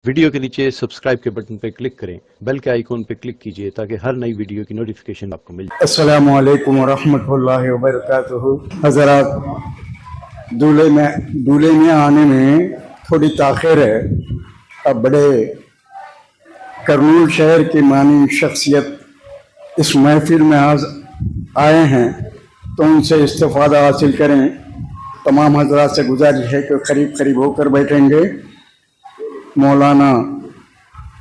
Video के नीचे subscribe के बटन पर क्लिक करें, बेल के आइकॉन पर क्लिक कीजिए ताकि हर नई वीडियो की नोटिफिकेशन आपको मिल जाए। अस्सलामु अलैकुम वरहमतुल्लाहि वबरकातुहू। हज़रात, दूल्हे में आने में थोड़ी ताख़ीर है। अब बड़े करनूल शहर की मानी शख्सियत इस महफिल में आज आए हैं तो उनसे इस्तिफ़ादा हासिल करें। तमाम हज़रात से गुजारिश है कि करीब करीब होकर बैठेंगे। मौलाना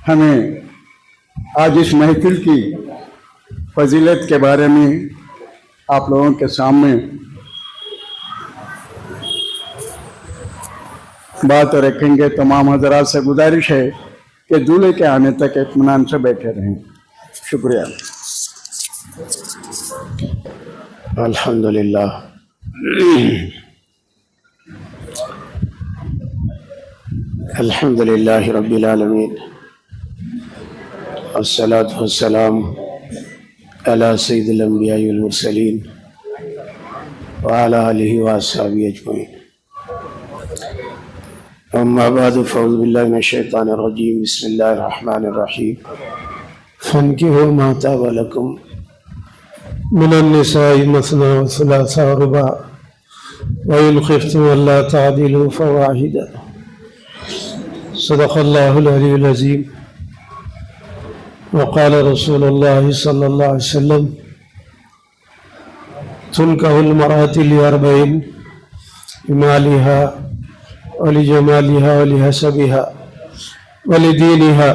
हमें आज इस महफिल की फजीलत के बारे में आप लोगों के सामने बात रखेंगे। तमाम हज़रात से गुजारिश है कि दूल्हे के आने तक इत्मीनान से बैठे रहें। शुक्रिया। अल्हम्दुलिल्लाह। अल्हम्दुलिल्लाहि रब्बिल आलमीन, अस्सलातु वस्सलाम अला सय्यिदिल अंबिया'i वल मुरसलीन व अला आलिहि व अस्हाबिहि अजमईन। अम्मा बअद, फ़अऊज़ु बिल्लाहि मिनश शैतानिर रजीम। बिस्मिल्लाहिर रहमानिर रहीम। फन्किहू मा ताब लकुम मिनन निसाइ मसना व सुलासा व रुबा व इन खिफ्तुम अल्ला तादिलू फवाहिदा। सदक़ल्लाहुल अलीयुल अज़ीम। वक़ाल रसूलुल्लाह सल्लल्लाहु अलैहि वसल्लम, तुनकाहुल मरअतु लिअरबईन, लिमालिहा व लिजमालिहा व लिहसबिहा व लिदीनिहा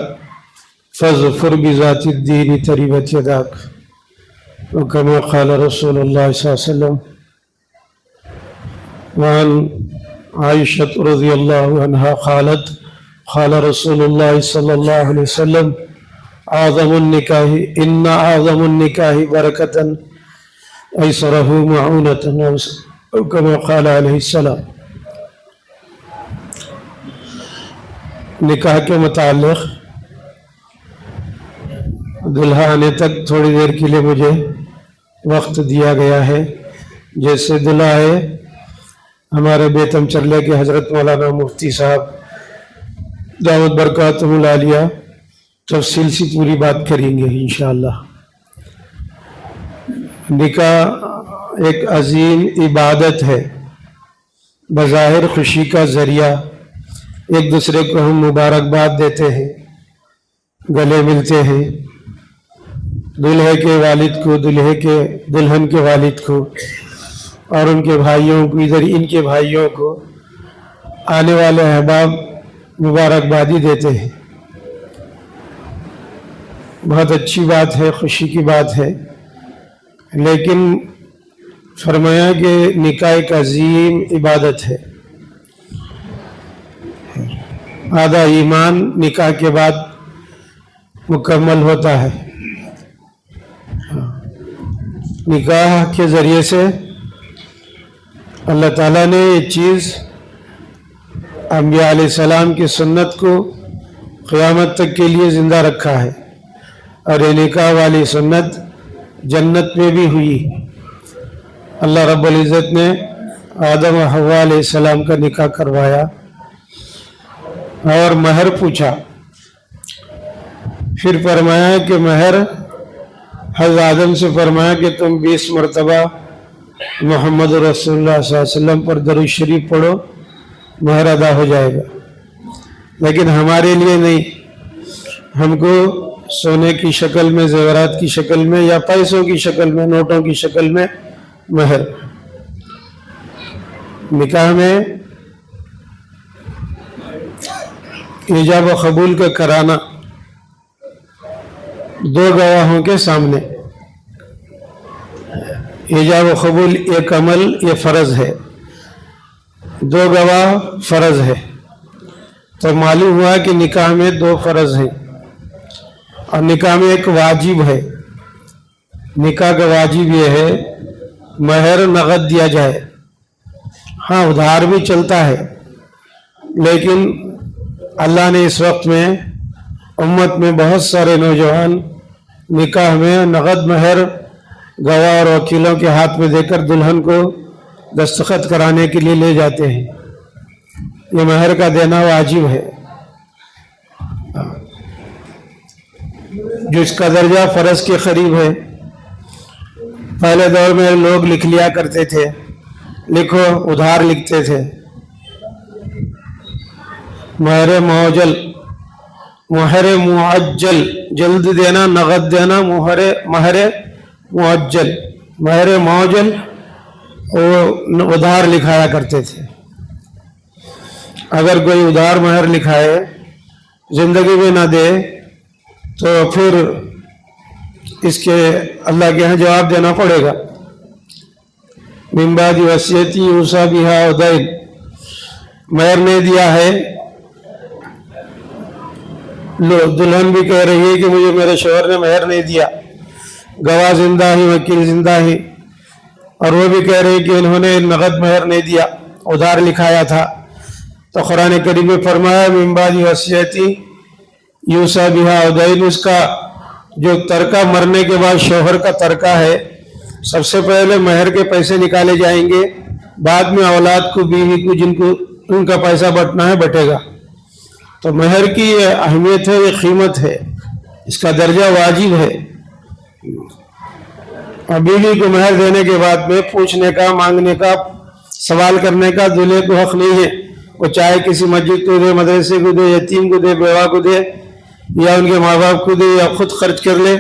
फ़ज़फ़र बिज़ातिद्दीन तरिबत यदाक। व कमा क़ाल रसूलुल्लाह सल्लल्लाहु अलैहि वसल्लम। वअन आइशा रज़ियल्लाहु अन्हा क़ालत क़ाल रसूलुल्लाह सल्लल्लाहु अलैहि वसल्लम, आज़मुन निकाही इन्ना आज़मुन निकाही बरकतन ऐसरहु मऊनतन। कमा क़ाल अलैहि सलाम। निकाह के मुताल्लिक़ दुल्हा आने तक थोड़ी देर के लिए मुझे वक्त दिया गया है। जैसे दुल्हा है, हमारे बेतम चरले के हज़रत मौलाना मुफ्ती साहब दावत बरकातुहुल आलिया तफसील से पूरी बात करेंगे इंशाअल्लाह। निकाह एक अजीम इबादत है, बज़ाहिर खुशी का ज़रिया। एक दूसरे को हम मुबारकबाद देते हैं, गले मिलते हैं। दूल्हे के वालिद को, दुल्हन के वालिद को और उनके भाइयों को, इधर इनके भाइयों को, आने वाले अहबाब मुबारकबादी देते हैं। बहुत अच्छी बात है, खुशी की बात है। लेकिन फरमाया कि निकाह एक अजीम इबादत है। आधा ईमान निकाह के बाद मुकम्मल होता है। निकाह के ज़रिए से अल्लाह ताला ने ये चीज़ अंबिया अलैहिस्सलाम की सुन्नत को क़यामत तक के लिए ज़िंदा रखा है। और ये निकाह वाली सुन्नत जन्नत में भी हुई। अल्लाह रब्बुल इज़्ज़त ने आदम और हव्वा अलैहिस्सलाम का निकाह करवाया और महर पूछा। फिर फरमाया कि महर, हज़रत आदम से फरमाया कि तुम 20 मरतबा मोहम्मद रसूलुल्लाह सल्लल्लाहु अलैहि वसल्लम पर दरूद शरीफ पढ़ो, महर अदा हो जाएगा। लेकिन हमारे लिए नहीं, हमको सोने की शक्ल में, ज़ेवरात की शक्ल में या पैसों की शक्ल में, नोटों की शक्ल में महर। निकाह में ईजाब व कबूल का कराना दो गवाहों के सामने। ईजाब व कबूल एक अमल, ये फ़र्ज़ है। दो गवाह फ़र्ज़ है। तो मालूम हुआ कि निकाह में दो फ़र्ज़ हैं और निकाह में एक वाजिब है। निकाह का वाजिब ये है, महर नगद दिया जाए। हाँ, उधार भी चलता है, लेकिन अल्लाह ने इस वक्त में उम्मत में बहुत सारे नौजवान निकाह में नगद महर गवाह और वकीलों के हाथ में देकर दुल्हन को दस्तखत कराने के लिए ले जाते हैं। ये महर का देना वाजिब है। جو اس کا درجہ فرض کے قریب ہے. پہلے دور میں لوگ لکھ لیا کرتے تھے, لکھو ادھار لکھتے تھے. مہر معجل, مہر معجل, جلد دینا, نقد دینا, مہر معجل. مہر معجل وہ ادھار لکھایا کرتے تھے. اگر کوئی ادھار مہر لکھائے زندگی میں نہ دے تو پھر اس کے اللہ کے یہاں جواب دینا پڑے گا. من بعد وصیت یوصی بہا او دین, مہر نہیں دیا ہے, دلہن بھی کہہ رہی ہے کہ مجھے میرے شوہر نے مہر نہیں دیا, گواہ زندہ ہی, وکیل زندہ ہی, اور وہ بھی کہہ رہے کہ انہوں نے نقد مہر نہیں دیا, ادھار لکھایا تھا. تو قرآن کریم میں فرمایا من بعد وصیت یوصی بہا او دین, اس کا جو ترکہ مرنے کے بعد شوہر کا ترکہ ہے, سب سے پہلے مہر کے پیسے نکالے جائیں گے, بعد میں اولاد کو, بیوی کو, جن کو ان کا پیسہ بٹنا ہے بٹے گا. تو مہر کی یہ اہمیت ہے, یہ قیمت ہے, اس کا درجہ واجب ہے. اور بیوی کو مہر دینے کے بعد میں پوچھنے کا, مانگنے کا, سوال کرنے کا دولہے کو حق نہیں ہے. وہ چاہے کسی مسجد کو دے, مدرسے کو دے, یتیم کو دے, بیوہ کو دے, یا ان کے ماں باپ کو دے, یا خود خرچ کر لے,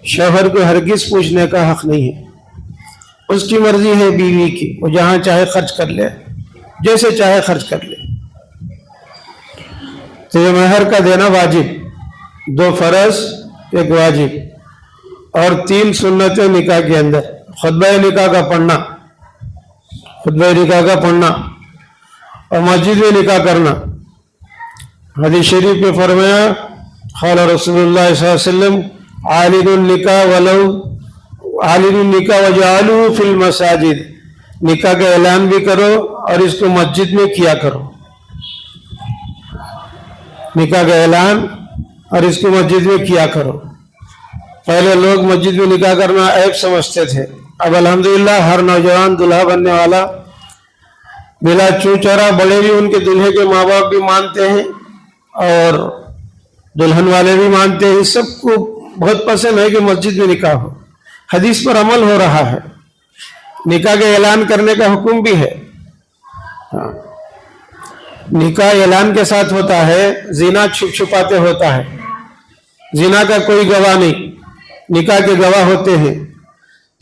شوہر کو ہرگز پوچھنے کا حق نہیں ہے. اس کی مرضی ہے بیوی کی, وہ جہاں چاہے خرچ کر لے, جیسے چاہے خرچ کر لے. تو یہ مہر کا دینا واجب, 2 فرض 1 واجب, اور 3 سنتیں نکاح کے اندر. خطبہ نکاح کا پڑھنا, خطبہ نکاح کا پڑھنا, اور مسجد میں نکاح کرنا. حدیث شریف میں فرمایا قال رسول اللہ صلی اللہ علیہ وسلم عالن النکاح ولو عالن النکاح وجعلوه فی المساجد, نکاح کا اعلان بھی کرو اور اس کو مسجد میں کیا کرو. نکاح کا اعلان اور اس کو مسجد میں کیا کرو. پہلے لوگ مسجد میں نکاح کرنا عیب سمجھتے تھے, اب الحمدللہ ہر نوجوان دلہا بننے والا بلا چوچرا, بڑے بھی ان کے دلہے کے ماں باپ بھی مانتے ہیں اور دلہن والے بھی مانتے ہیں. سب کو بہت پسند ہے کہ مسجد میں نکاح ہو. حدیث پر عمل ہو رہا ہے, نکاح کے اعلان کرنے کا حکم بھی ہے. نکاح اعلان کے ساتھ ہوتا ہے, زنا چھپ چھپاتے ہوتا ہے. زنا کا کوئی گواہ نہیں, نکاح کے گواہ ہوتے ہیں.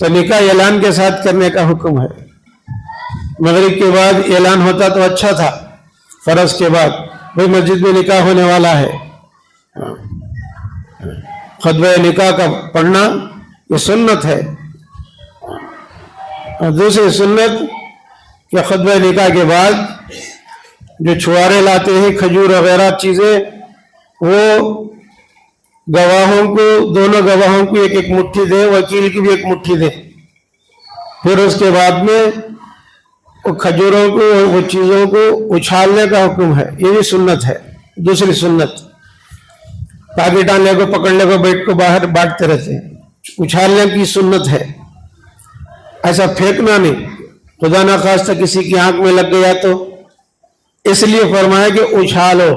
تو نکاح اعلان کے ساتھ کرنے کا حکم ہے. مغرب کے بعد اعلان ہوتا تو اچھا تھا, فرض کے بعد بھئی مسجد میں نکاح ہونے والا ہے. خطبہ نکاح کا پڑھنا یہ سنت ہے. اور دوسری سنت کہ خطبہ نکاح کے بعد جو چھوارے لاتے ہیں, کھجور وغیرہ چیزیں, وہ گواہوں کو, دونوں گواہوں کو ایک ایک مٹھی دے, وکیل کی بھی ایک مٹھی دے. پھر اس کے بعد میں وہ کھجوروں کو, وہ چیزوں کو اچھالنے کا حکم ہے. یہ بھی سنت ہے. دوسری سنت پاکستان کو پکڑنے کو, بیٹ کو باہر بانٹتے رہتے ہیں, اچھالنے کی سنت ہے. ایسا پھینکنا نہیں, خدا نہ خواستہ کسی کی آنکھ میں لگ گیا تو. اس لیے فرمایا کہ اچھالو.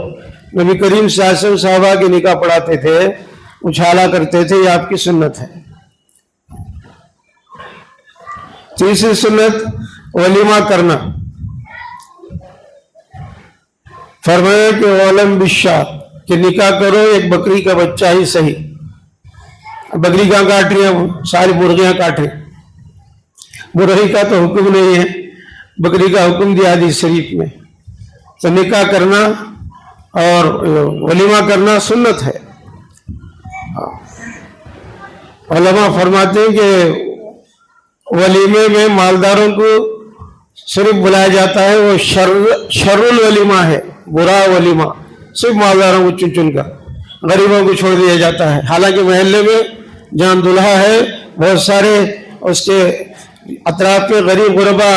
نبی کریم صلی اللہ علیہ وسلم صحابہ کے نکاح پڑھاتے تھے, اچھالا کرتے تھے, یہ آپ کی سنت ہے. تیسری سنت ولیمہ کرنا. فرمایا کہ ولم بالشاۃ, کہ نکاح کرو ایک بکری کا بچہ ہی صحیح. بکری کہاں کاٹ رہی ہیں, ساری مرغیاں کاٹ رہی. مرغی کا تو حکم نہیں ہے, بکری کا حکم دیا حدیث شریف میں. تو نکاح کرنا اور ولیمہ کرنا سنت ہے. علماء فرماتے ہیں کہ ولیمے میں مالداروں کو صرف بلایا جاتا ہے, وہ شر الولیمہ ہے, برا ولیمہ. صرف مالداروں کو چن چن کر غریبوں کو چھوڑ دیا جاتا ہے. حالانکہ محلے میں جہاں دلہا ہے بہت سارے اس کے اطراف کے غریب غربا,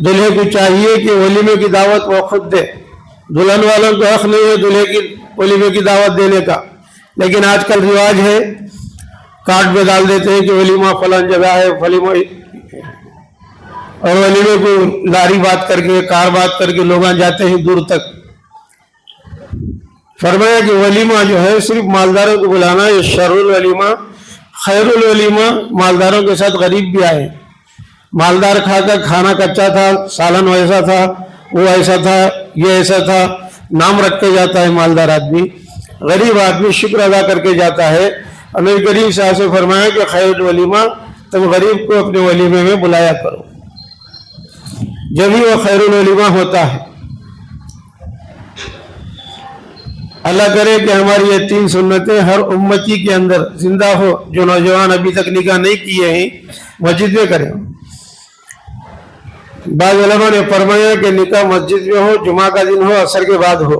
دلہے کو چاہیے کہ ولیمے کی دعوت وہ خود دے. دلہن والوں کو حق نہیں ہے دلہے کی ولیمے کی دعوت دینے کا, لیکن آج کل رواج ہے, کارڈ میں ڈال دیتے ہیں کہ ولیمہ فلان جگہ ہے, ولیمہ, اور ولیمے کو لاری بات کر کے, کار بات کر کے لوگ جاتے ہیں دور تک. फरमाया कि वलीमा जो है सिर्फ मालदारों को बुलाना, ये शरुल वलीमा, खैरुल वलीमा मालदारों के साथ गरीब भी आए। मालदार खाकर खाना कच्चा था, सालन वैसा था, वो ऐसा था, ये ऐसा था, नाम रख के जाता है मालदार आदमी। गरीब आदमी शुक्र अदा करके जाता है। और नबी करीम साहब से फरमाया कि खैरुल वलीमा, तुम गरीब को अपने वलीमे में बुलाया करो, जब ही वो खैरुल वलीमा होता है। अल्लाह करे कि हमारी ये 3 सुन्नतें हर उम्मती के अंदर जिंदा हो। जो नौजवान अभी तक निकाह नहीं किए हैं मस्जिद में करें। बाज़ उलमा ने फरमाया कि निकाह मस्जिद में हो, जुमा का दिन हो, असर के बाद हो,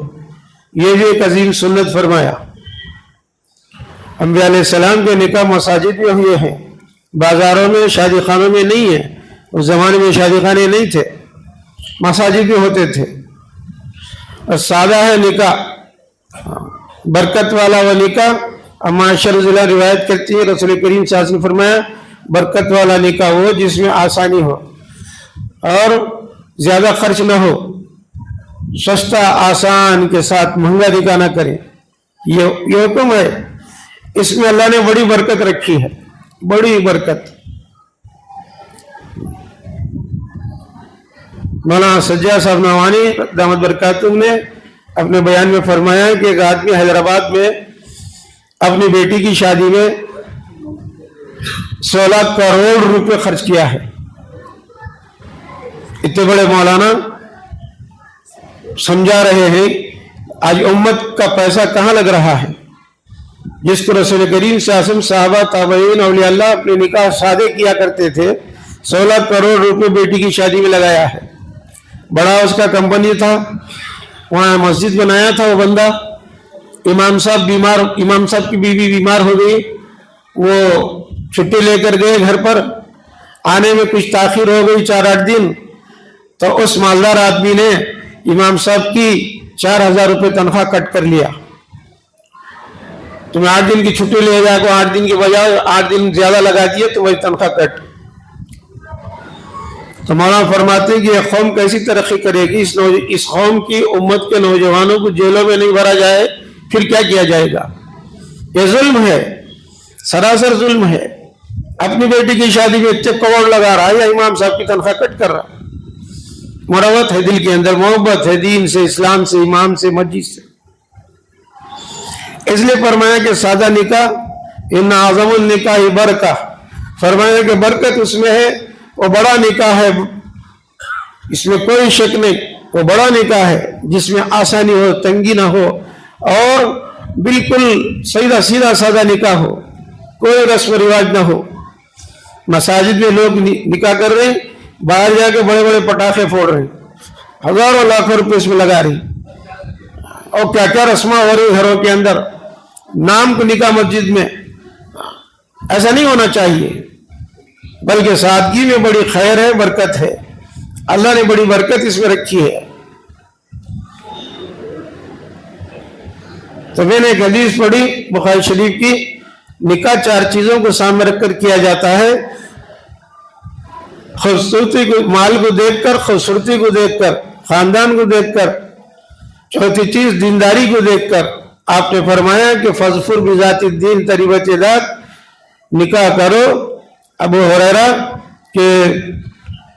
ये भी एक अजीम सुन्नत फरमाया। अंबिया अलैहिस्सलाम के निकाह मसाजिद में हुए हैं, बाजारों में, शादी खानों में नहीं है। उस जमाने में शादी खाने नहीं थे, मसाजिद में होते थे। और सादा है निकाह, बरकत वाला वो निकाह। अम्मा आयशा रज़ियल्लाहु अन्हा रिवायत करती है, रसूल करीम सल्लल्लाहु अलैहि वसल्लम ने फरमाया, बरकत वाला निकाह वो जिसमें आसानी हो और ज्यादा खर्च ना हो, सस्ता आसान के साथ महंगा निकाह ना करें। ये हुक्म है। इसमें अल्लाह ने बड़ी बरकत रखी है, बड़ी बरकत। मौलाना सज्जाद साहब नवानी दामद बरकातुहू ने अपने बयान में फरमाया कि एक आदमी हैदराबाद में अपनी बेटी की शादी में 16 करोड़ रुपए खर्च किया है। इतने बड़े मौलाना समझा रहे हैं आज उम्मत का पैसा कहाँ लग रहा है, जिसको रसूल करीम सल्लल्लाहु अलैहि वसल्लम, सहाबा, ताबईन, औलिया अल्लाह अपने निकाह सादे किया करते थे। 16 करोड़ रुपए बेटी की शादी में लगाया है। बड़ा उसका कंपनी था, वहाँ मस्जिद बनाया था वो बंदा। इमाम साहब की बीवी बीमार हो गई, वो छुट्टी लेकर गए घर पर। आने में कुछ ताखिर हो गई 4-8 दिन, तो उस मालदार आदमी ने इमाम साहब की 4000 रुपये तनख्वाह कट कर लिया। तुम्हें 8 दिन की छुट्टी ले जाकर 8 दिन के बजाय 8 दिन ज्यादा लगा दिए, तुम्हारी तनख्वाह कट। तो मौलाना फरमाते हैं कि यह कौम कैसी तरक्की करेगी, इस कौम की उम्मत के नौजवानों को जेलों में नहीं भरा जाए, फिर क्या किया जाएगा। यह जुल्म है, सरासर जुल्म है। अपनी बेटी की शादी में इतने करोड़ लगा रहा है या इमाम साहब की तनख्वाह कट कर रहा। मुरवत है दिल के अंदर, मोहब्बत है दीन से, इस्लाम से, इमाम से, मस्जिद से। इसलिए फरमाया कि सादा निकाह इन्ना आज़मुन निकाह बरका, फरमाया कि बरकत उसमें है, वो बड़ा निकाह है, इसमें कोई शक नहीं। वो बड़ा निकाह है जिसमें आसानी हो, तंगी ना हो और बिल्कुल सीधा सीधा सादा निकाह हो, कोई रस्म रिवाज ना हो। मसाजिद में लोग निकाह कर रहे हैं, बाहर जाके बड़े बड़े पटाखे फोड़ रहे हैं, हजारों लाखों रुपए इसमें लगा रहे हैं। और क्या क्या रस्मा हो रही घरों के अंदर, नाम को निकाह मस्जिद में। ऐसा नहीं होना चाहिए, बल्कि सादगी में बड़ी खैर है, बरकत है। अल्लाह ने बड़ी बरकत इसमें रखी है। तो मैंने एक हदीस पढ़ी बुखारी शरीफ की, निकाह 4 चीजों को सामने रखकर किया जाता है। खूबसूरती को, माल को देखकर, खूबसूरती को देखकर, खानदान को देखकर। चौथी चीज दीनदारी को देखकर। आपने फरमाया कि फज़फुर बिज़ाति दीन तरीबत दात, निकाह करो अबू हुरैरा के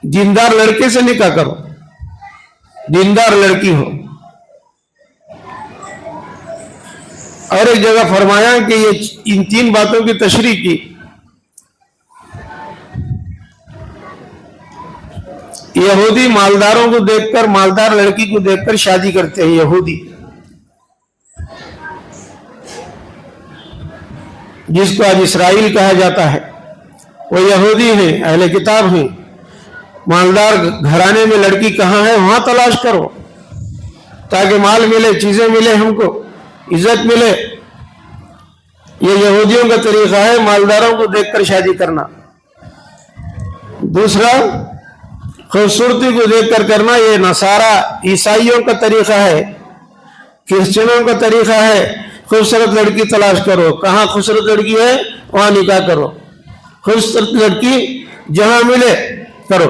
दीनदार लड़के से निकाह करो, दीनदार लड़की हो। और एक जगह फरमाया कि ये इन 3 बातों की तशरीह की। यहूदी मालदारों को देखकर, मालदार लड़की को देखकर शादी करते हैं। यहूदी जिसको आज इसराइल कहा जाता है, वो यहूदी हैं, अहले किताब हैं। मालदार घराने में लड़की कहाँ है वहां तलाश करो, ताकि माल मिले, चीजें मिले, हमको इज्जत मिले। ये यहूदियों का तरीका है मालदारों को देखकर शादी करना। दूसरा, खूबसूरती को देखकर करना, ये नसारा ईसाइयों का तरीका है, क्रिश्चियनों का तरीका है। खूबसूरत लड़की तलाश करो, कहाँ खूबसूरत लड़की है वहां निकाह करो, खूबसूरत लड़की जहां मिले करो।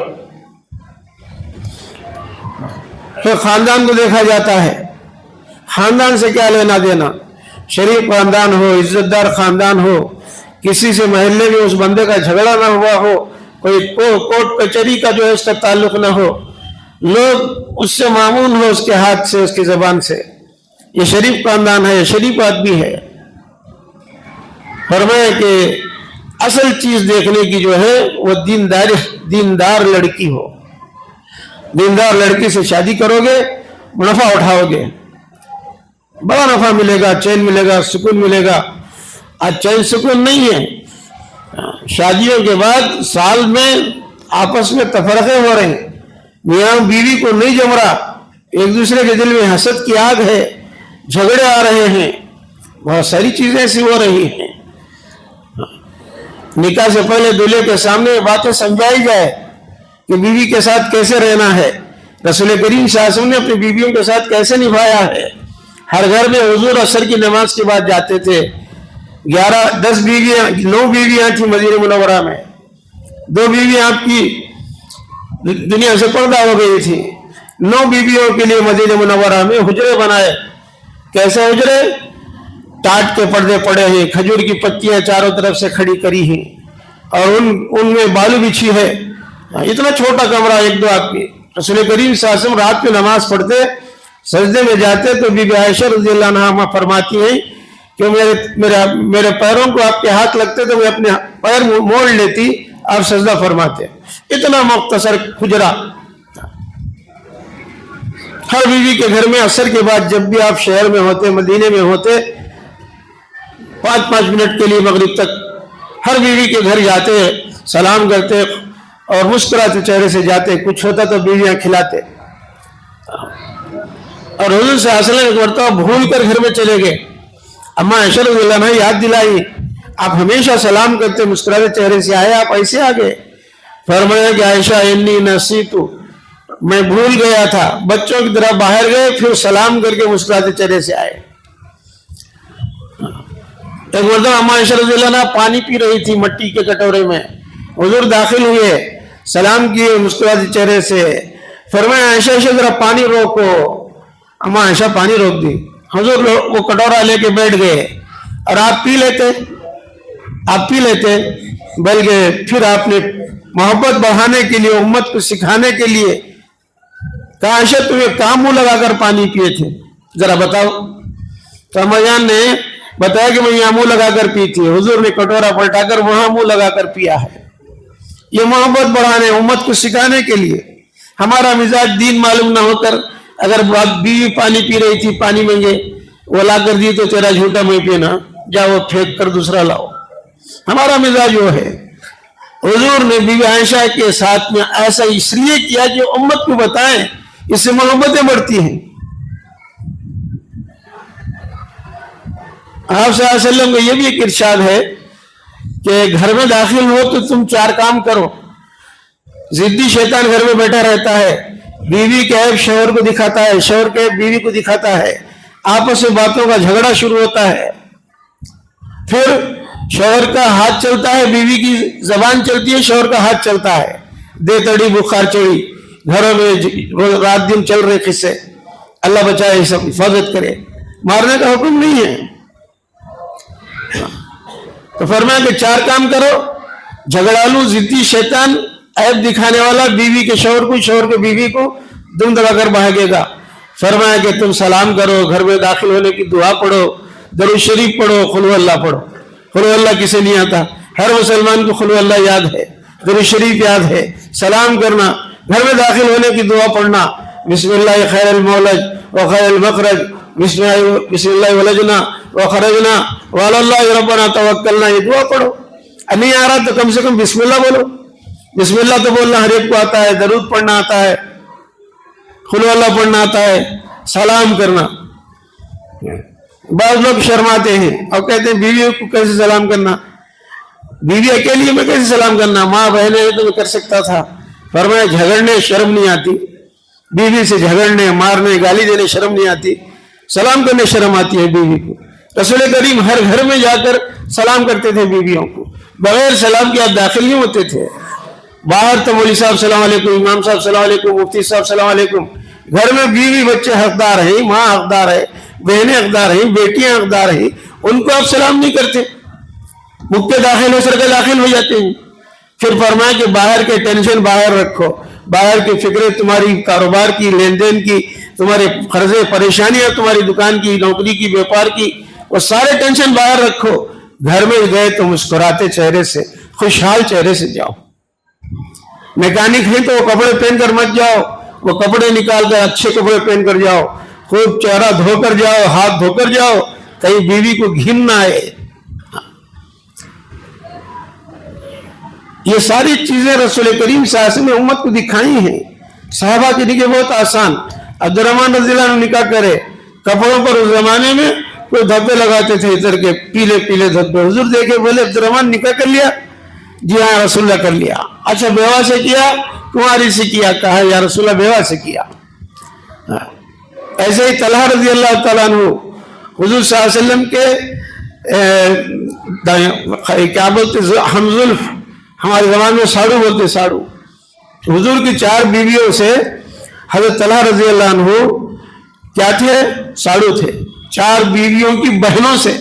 फिर खानदान को देखा जाता है, خاندان سے کیا لینا دینا، شریف خاندان ہو، عزتدار خاندان ہو، کسی سے محلے میں اس بندے کا جھگڑا نہ ہوا ہو، کوئی کوٹ کچہری کا جو ہے اس کا تعلق نہ ہو، لوگ اس سے معمون ہو، اس کے ہاتھ سے، اس کی زبان سے، یہ شریف خاندان ہے، یہ شریف آدمی ہے۔ فرمایا کہ اصل چیز دیکھنے کی جو ہے وہ دیندار لڑکی ہو، دیندار لڑکی سے شادی کرو گے، منافع اٹھاؤ گے، بڑا نفع ملے گا، چین ملے گا، سکون ملے گا۔ آج چین سکون نہیں ہے، شادیوں کے بعد سال میں آپس میں تفرقے ہو رہے ہیں، میاں بیوی کو نہیں جم رہا، ایک دوسرے کے دل میں حسد کی آگ ہے، جھگڑے آ رہے ہیں، بہت ساری چیزیں ایسی ہو رہی ہیں۔ نکاح سے پہلے دولہے کے سامنے باتیں سمجھائی جائے کہ بیوی کے ساتھ کیسے رہنا ہے، رسول کریم صلی اللہ علیہ وسلم نے اپنی بیویوں کے ساتھ کیسے نبھایا ہے۔ ہر گھر میں حضور عصر کی نماز کے بعد جاتے تھے، 9 بیویاں تھیں مدینہ منورہ میں، 2 بیویاں آپ کی دنیا سے پردہ ہو گئی تھی، 9 بیویوں کے لیے مدینہ منورہ میں حجرے بنائے۔ کیسے حجرے؟ ٹاٹ کے پردے پڑے ہیں، کھجور کی پتیاں چاروں طرف سے کھڑی کری ہیں، اور ان میں بالو بچھی ہے، اتنا چھوٹا کمرہ، 1-2 آدمی۔ رسول کریم صلی اللہ علیہ وسلم رات میں نماز پڑھتے، سجدے میں جاتے تو بی بی عائشہ رضی اللہ عنہا فرماتی ہیں کہ میرے پیروں کو آپ کے ہاتھ لگتے تو میں اپنے پیر موڑ لیتی، آپ سجدہ فرماتے۔ اتنا مختصر حجرہ۔ ہر بیوی کے گھر میں عصر کے بعد جب بھی آپ شہر میں ہوتے، مدینے میں ہوتے، 5 منٹ کے لیے مغرب تک ہر بیوی کے گھر جاتے، سلام کرتے اور مسکراتے چہرے سے جاتے، کچھ ہوتا تو بیویاں کھلاتے۔ اور حضور صلی اللہ علیہ وسلم ایک مرتبہ بھول کر گھر میں چلے گئے، اما عائشہ رضی اللہ عنہا یاد دلائی، آپ ہمیشہ سلام کرتے، مسکراتے چہرے سے آئے، آپ ایسے آ گئے؟ فرمایا کہ عائشہ انی نسیتو، میں بھول گیا تھا۔ بچوں کی طرح باہر گئے، پھر سلام کر کے مسکراتے چہرے سے آئے۔ ایک مرتبہ اما عائشہ رضی اللہ عنہا پانی پی رہی تھی مٹی کے کٹورے میں، حضور داخل ہوئے، سلام کیے مسکراتے چہرے سے، فرمایا عائشہ ذرا پانی روکو، اما عائشہ پانی روک دی، حضور وہ کٹورا لے کے بیٹھ گئے، اور آپ پی لیتے، بلکہ پھر آپ نے محبت بڑھانے کے لیے، امت کو سکھانے کے لیے کہا عائشہ تمہیں کام منہ لگا کر پانی پیے تھے، ذرا بتاؤ۔ تو اما جان نے بتایا کہ میں یہاں منہ لگا کر پی تھی، حضور نے کٹورا پلٹا کر وہاں منہ لگا کر پیا ہے۔ یہ محبت بڑھانے، امت کو سکھانے کے لیے۔ ہمارا مزاج دین معلوم نہ ہو کر اگر بیوی پانی پی رہی تھی، پانی مانگے، وہ لا کر دی تو تیرا جھوٹا میں پینا، جا وہ پھینک کر دوسرا لاؤ، ہمارا مزاج وہ ہے۔ حضور نے بیوی عائشہ کے ساتھ میں ایسا اس لیے کیا کہ امت کو بتائیں، اس سے محبتیں بڑھتی ہیں۔ آپ صلی اللہ علیہ وسلم کا یہ بھی ایک ارشاد ہے کہ گھر میں داخل ہو تو تم 4 کام کرو۔ ضدی شیطان گھر میں بیٹھا رہتا ہے، بیوی کے عیب شوہر کو دکھاتا ہے، شوہر کے عیب بیوی کو دکھاتا ہے، آپس میں باتوں کا جھگڑا شروع ہوتا ہے، پھر شوہر کا ہاتھ چلتا ہے، بیوی کی زبان چلتی ہے، شوہر کا ہاتھ چلتا ہے، دے تڑی بخار چڑی، گھروں میں رات دن چل رہے قصے۔ اللہ بچائے، سب حفاظت کرے، مارنے کا حکم نہیں ہے۔ تو فرمایا کہ 4 کام کرو، جھگڑالو ضدی شیطان عیب دکھانے والا بیوی کے شوہر کو، شوہر کے بیوی کو دم دبا کر بھاگے گا۔ فرمایا کہ تم سلام کرو، گھر میں داخل ہونے کی دعا پڑھو، درود شریف پڑھو، قل ہو اللہ پڑھو۔ قل ہو اللہ کسے نہیں آتا؟ ہر مسلمان کو قل ہو اللہ یاد ہے، درود شریف یاد ہے، سلام کرنا، گھر میں داخل ہونے کی دعا پڑھنا، بسم اللہ خیر المولج و خیر المخرج، بسم اللہ ولجنا وخرجنا وعلی اللہ ربنا توکلنا، یہ دعا پڑھو۔ نہیں آ رہا تو کم سے کم بسم اللہ بولو، بسم اللہ تو بولنا ہر ایک کو آتا ہے، درود پڑھنا آتا ہے، قل ہو اللہ پڑھنا آتا ہے، سلام کرنا۔ بعض لوگ شرماتے ہیں اور کہتے ہیں بیوی کو کیسے سلام کرنا، بیوی اکیلی میں کیسے سلام کرنا، ماں بہنیں تو میں کر سکتا تھا۔ فرمایا جھگڑنے شرم نہیں آتی، بیوی سے جھگڑنے، مارنے، گالی دینے شرم نہیں آتی، سلام کرنے شرم آتی ہے بیوی کو۔ رسول کریم ہر گھر میں جا کر سلام کرتے تھے بیویوں کو، بغیر سلام کے آپ داخل نہیں ہوتے تھے۔ باہر تو مولوی صاحب السلام علیکم، امام صاحب السلام علیکم، مفتی صاحب السلام علیکم، گھر میں بیوی بچے حقدار ہیں، ماں حقدار ہے، بہنیں حقدار ہیں, بیٹیاں حقدار ہیں, ان کو آپ سلام نہیں کرتے, مکے داخل ہو سر کے داخل ہو جاتے ہیں. پھر فرمایا کہ باہر کے ٹینشن باہر رکھو, باہر کی فکریں تمہاری کاروبار کی, لین دین کی, تمہارے قرضے پریشانیاں تمہاری دکان کی, نوکری کی, بیوپار کی, وہ سارے ٹینشن باہر رکھو. گھر میں گئے تو مسکراتے چہرے سے, خوشحال چہرے سے جاؤ. میکینک ہیں تو وہ کپڑے پہن کر مت جاؤ, وہ کپڑے نکال کر اچھے کپڑے پہن کر جاؤ, خوب چہرہ دھو کر جاؤ, ہاتھ دھو کر جاؤ, کہیں بیوی کو گھن نہ آئے. یہ ساری چیزیں رسول کریم صلی اللہ علیہ وسلم نے امت کو دکھائی ہیں. صحابہ کے نکاح بہت آسان. عبد الرحمن رضی اللہ عنہ نکاح کرے, کپڑوں پر اس زمانے میں کوئی دھبے لگاتے تھے ادھر کے, پیلے پیلے دھبے. حضور دیکھے بولے عبد الرحمن نکاح کر لیا؟ جی ہاں رسول اللہ کر لیا. اچھا بیوہ سے کیا کماری سے کیا؟ کہا یا رسول اللہ بیوہ سے کیا. ایسے ہی طلحہ رضی اللہ تعالیٰ عنہ حضور صلی اللہ علیہ وسلم کے کیا بولتے ہمزلف, ہمارے زمان میں ساڑو بولتے, ساڑو. حضور کی 4 بیویوں سے حضرت طلحہ رضی اللہ عنہ کیا تھے؟ ساڑو تھے. 4 بیویوں کی بہنوں سے,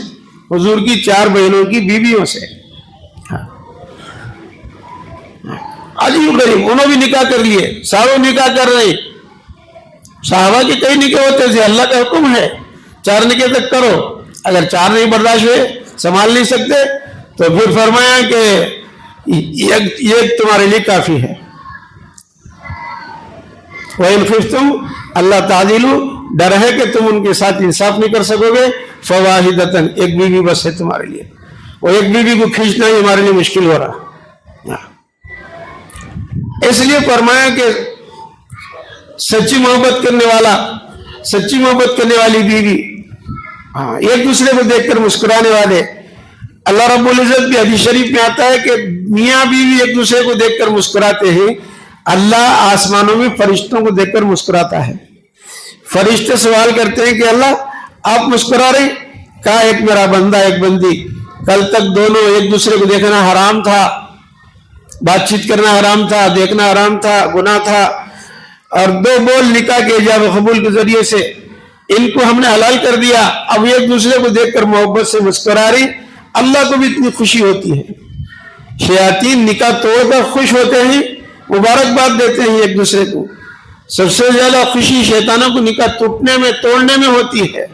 حضور کی 4 بہنوں کی بیویوں سے. عجیب غریب, انہوں بھی نکاح کر لیے, ساڑو نکاح کر رہے. صحابہ کے کئی نکاح ہوتے تھے, اللہ کا حکم ہے 4 نکاح تک کرو. اگر 4 نہیں برداشت ہوئے, سنبھال نہیں سکتے, تو پھر فرمایا کہ ایک تمہارے لیے کافی ہے. وَإِنْ خِفْتُمْ اللہ تعدیلوا, ڈر ہے کہ تم ان کے ساتھ انصاف نہیں کر سکو گے, فَوَاحِدَةً ایک بیوی بس ہے تمہارے لیے. اور ایک بیوی کو کھینچنا ہی ہمارے لیے مشکل ہو رہا. اس لیے فرمایا کہ سچی محبت کرنے والا, سچی محبت کرنے والی بیوی, ایک دوسرے کو دیکھ کر مسکرانے والے. اللہ رب العزت بھی حدیث شریف میں آتا ہے کہ میاں بیوی ایک دوسرے کو دیکھ کر مسکراتے ہیں, اللہ آسمانوں میں فرشتوں کو دیکھ کر مسکراتا ہے. فرشتے سوال کرتے ہیں کہ اللہ آپ مسکرا رہے؟ کہا ایک میرا بندہ ایک بندی, کل تک دونوں ایک دوسرے کو دیکھنا حرام تھا, بات چیت کرنا حرام تھا, دیکھنا حرام تھا, گناہ تھا, اور 2 بول نکاح کے ایجاب و قبول کے ذریعے سے ان کو ہم نے حلال کر دیا. اب ایک دوسرے کو دیکھ کر محبت سے مسکرا رہی, اللہ کو بھی اتنی خوشی ہوتی ہے. شیاطین نکاح توڑ کر خوش ہوتے ہیں, مبارکباد دیتے ہیں ایک دوسرے کو. سب سے زیادہ خوشی شیطانوں کو نکاح ٹوٹنے میں, توڑنے میں ہوتی ہے.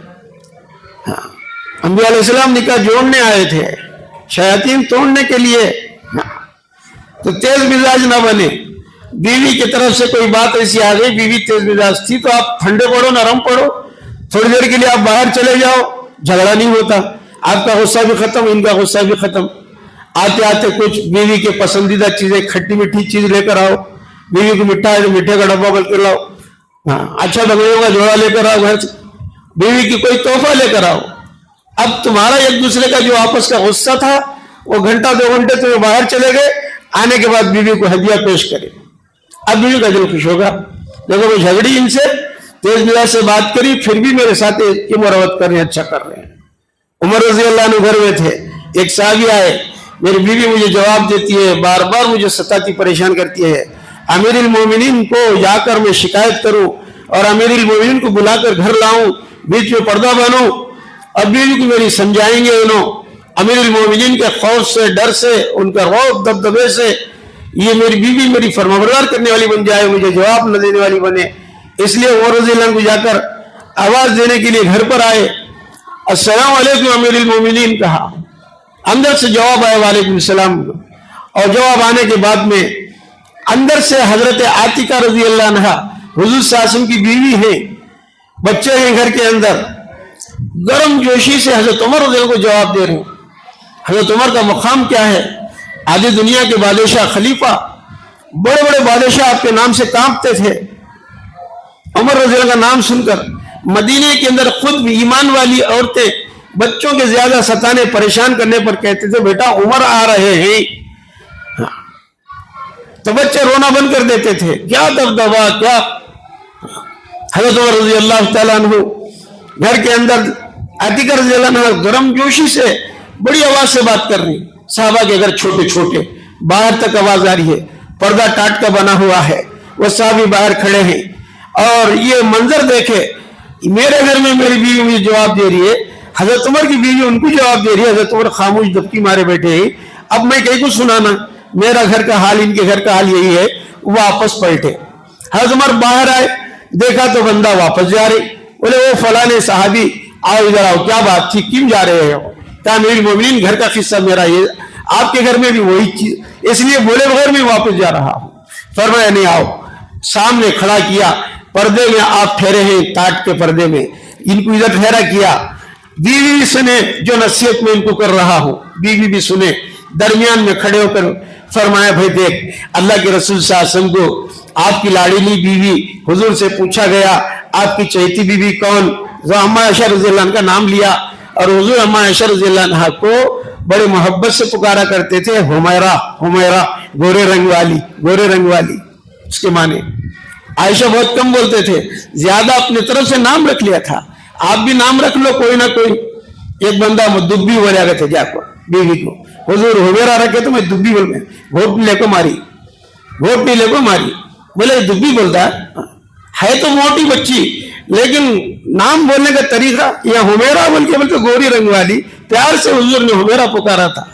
انبیاء علیہ السلام نکاح جوڑنے آئے تھے, شیاطین توڑنے کے لیے. تو تیز مزاج نہ بنے. بیوی کی طرف سے کوئی بات ایسی آ گئی, بیوی تیز مزاج تھی, تو آپ ٹھنڈے پڑو, نرم پڑو, تھوڑی دیر کے لیے آپ باہر چلے جاؤ, جھگڑا نہیں ہوتا. آپ کا غصہ بھی ختم, ان کا غصہ بھی ختم. آتے آتے کچھ بیوی کے پسندیدہ چیزیں, کھٹی میٹھی چیز لے کر آؤ. بیوی کو مٹھا ہے تو میٹھے کا ڈبہ بل کر لاؤ, اچھا بگڑیوں کا جوڑا لے کر آؤ گھر سے. بیوی کی کوئی تحفہ لے کر آؤ. اب تمہارا ایک دوسرے کا جو آپس کا غصہ تھا, وہ گھنٹہ 2 گھنٹے تمہیں باہر چلے گئے, آنے کے بعد بیوی کو ہدیہ پیش کرے. اب بیوی کا دل خوش ہوگا, دیکھو وہ جھگڑی ان سے, تیز مزاج سے بات کری, پھر بھی میرے ساتھ یہ مروت کر رہے ہیں, اچھا کر رہے ہیں. عمر رضی اللہ عنہ گھر میں تھے, ایک صحابی آئے, میری بیوی مجھے جواب دیتی ہے, بار بار مجھے ستاتی پریشان کرتی ہے, امیر المومنین کو جا کر میں شکایت کروں اور امیر المومنین کو بلا کر گھر لاؤں, بیچ میں پردہ بنوں. اب بیوی کو میری سمجھائیں گے انہوں, امیر المومنین کے خوف سے, ڈر سے, ان کے روب دبدبے سے, یہ میری بیوی میری فرمانبردار کرنے والی بن جائے, مجھے جواب نہ دینے والی بنے. اس لیے عمر رضی اللہ عنہ کو جا کر آواز دینے کے لیے گھر پر آئے, السلام علیکم امیر المومنین کہا, اندر سے جواب آیا وعلیکم السلام. اور جواب آنے کے بعد میں اندر سے حضرت عاتقہ رضی اللہ عنہ حضور صلی اللہ علیہ وسلم کی بیوی ہیں, بچے ہیں گھر کے اندر, گرم جوشی سے حضرت عمر رضی اللہ عنہ کو جواب دے رہے ہیں. حضرت عمر کا مقام کیا ہے؟ آدھی دنیا کے بادشاہ, خلیفہ, بڑے بڑے بادشاہ آپ کے نام سے کانپتے تھے. عمر رضی اللہ عنہ کا نام سن کر مدینے کے اندر خود بھی ایمان والی عورتیں بچوں کے زیادہ ستانے پریشان کرنے پر کہتے تھے بیٹا عمر آ رہے ہیں, تو بچے رونا بند کر دیتے تھے. کیا دبدبا, کیا. حضرت عمر رضی اللہ تعالیٰ عنہ گھر کے اندر, عاتقہ رضی اللہ عنہ گرم جوشی سے بڑی آواز سے بات کر رہی. صحابہ کے گھر چھوٹے چھوٹے, باہر تک آواز آ رہی ہے, پردہ ٹاٹ کا بنا ہوا ہے, وہ صحابی باہر کھڑے ہیں, اور یہ منظر دیکھے, मेरे घर में मेरी बीवी मुझे जवाब दे रही है, हजरत उमर की बीवी उनको जवाब दे रही है, हजरत उमर खामोश दबकी मारे बैठे हैं। अब मैं कहीं को सुनाना, मेरा घर का हाल इनके घर का हाल यही है। वो वापस पलटे, हजरत उमर बाहर आए, देखा तो बंदा वापस जा रहे। बोले वो फलाने साहबी आओ इधर आओ, क्या बात थी, क्यों जा रहे हो? क्या मेरी मोमिनीन घर का किस्सा मेरा ये, आपके घर में भी वही चीज, इसलिए बोले बगैर मैं वापस जा रहा हूं। फरमाया नहीं, आओ। सामने खड़ा किया, पर्दे में आप ठहरे हैं, ताट के पर्दे में, इनको इधर ठहरा किया। बीवी भी सुने जो नसीहत में इनको कर रहा हूं, बीवी भी सुने। दरमियान में खड़े होकर फरमाया, भाई देख, अल्लाह के रसूल सल्लल्लाहु अलैहि वसल्लम को आपकी लाडली बीवी हुजूर से पूछा गया, आपकी चहेती बीवी कौन? जो अम्मा आयशा रज़ियल्लाहु अन्हा का नाम लिया, और हुजूर अम्मा आयशा रज़ियल्लाहु अन्हा को बड़े मोहब्बत से पुकारा करते थे, हुमैरा हुमैरा, गोरे रंग वाली, गोरे रंग वाली। उसके माने आयशा बहुत कम बोलते थे, ज्यादा अपने तरफ से नाम रख लिया था। आप भी नाम रख लो कोई ना कोई। एक बंदा दुब्बी बोला गया थे जाको बीवी को, हुजूर हुमैरा रखे तो मैं दुब्बी बोल, घोटनी लेको मारी, घोटनी लेको मारी। बोले दुब्बी बोलता है तो मोटी बच्ची, लेकिन नाम बोलने का तरीका या हुमैरा बोल के बोलते गोरी रंग वाली, प्यार से हुजूर ने हुमैरा पुकारा था।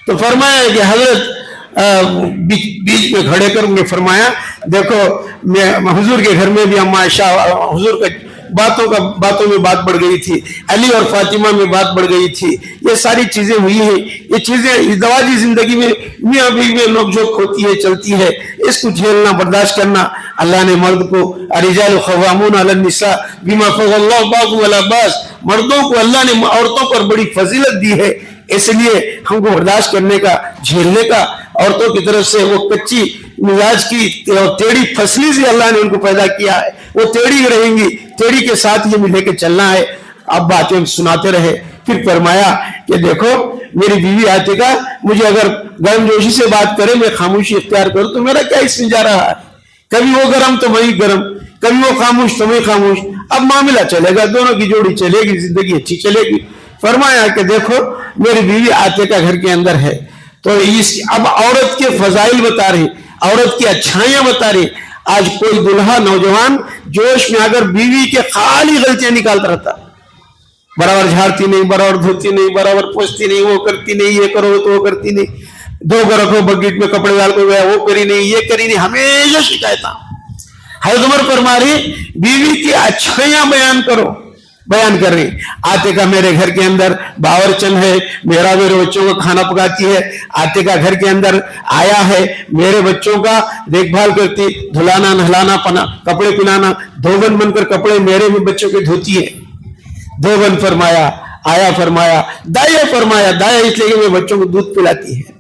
तो फरमाया कि हजरत बीच में खड़े कर उन्हें फरमाया, देखो मैं हुजूर के घर में भी अम्मा आयशा, हुजूर के बातों में बात बढ़ गई थी, अली और फातिमा में बात बढ़ गई थी, ये सारी चीजें हुई हैं। ये चीजें इस दवाजी जिंदगी में मियां बीवी में नोकझोंक होती है, चलती है, इसको झेलना बर्दाश्त करना। अल्लाह ने मर्द को अर्रिजालु क़व्वामून अलन निसा बिमा फ़ज़्ज़लल्लाहु बअदहुम अला बअज़, मर्दों को अल्लाह ने औरतों पर बड़ी फजीलत दी है, इसलिए हमको बर्दाश्त करने का, झेलने का। औरतों की तरफ से वो कच्ची मिजाज की टेढ़ी फसली से अल्लाह ने उनको पैदा किया है, वो टेढ़ी रहेंगी, टेढ़ी के साथ ये मिले के चलना है। अब बातें सुनाते रहे, फिर फरमाया कि देखो मेरी बीवी आतिका मुझे अगर गर्मजोशी से बात करे, मैं खामोशी इख्तियार करूं तो मेरा क्या इसमें जा रहा है? कभी वो गर्म तो मैं गर्म, कभी वो खामोश तो मैं खामोश। अब मामला चलेगा, दोनों की जोड़ी चलेगी, जिंदगी अच्छी चलेगी। फरमाया कि देखो मेरी बीवी आतिका घर के अंदर है, तो इस अब औरत के फजाइल बता रही, औरत की अच्छाइयां बता रही। आज कोई दुल्हा नौजवान जोश में अगर बीवी के खाली गलतियां निकालता रहता, बराबर झाड़ती नहीं, बराबर धोती नहीं, बराबर पोछती नहीं, वो करती नहीं, ये करो तो वो करती नहीं, धो कर रखो बकेट में कपड़े डाल को गया, वो करी नहीं, ये करी नहीं, हमेशा शिकायत। हज़रत उमर फरमा रही, बीवी की अच्छाइयां बयान करो, बयान कर रही। आतिका मेरे घर के अंदर बावर्चन है, मेरे बच्चों को खाना पकाती है। आतिका घर के अंदर आया है, मेरे बच्चों का देखभाल करती, धुलाना नहलाना, कपड़े पिलाना, धोबन बनकर कपड़े मेरे भी बच्चों के धोती है। धोबन फरमाया, आया फरमाया, दाया इसलिए कि मेरे बच्चों को दूध पिलाती है।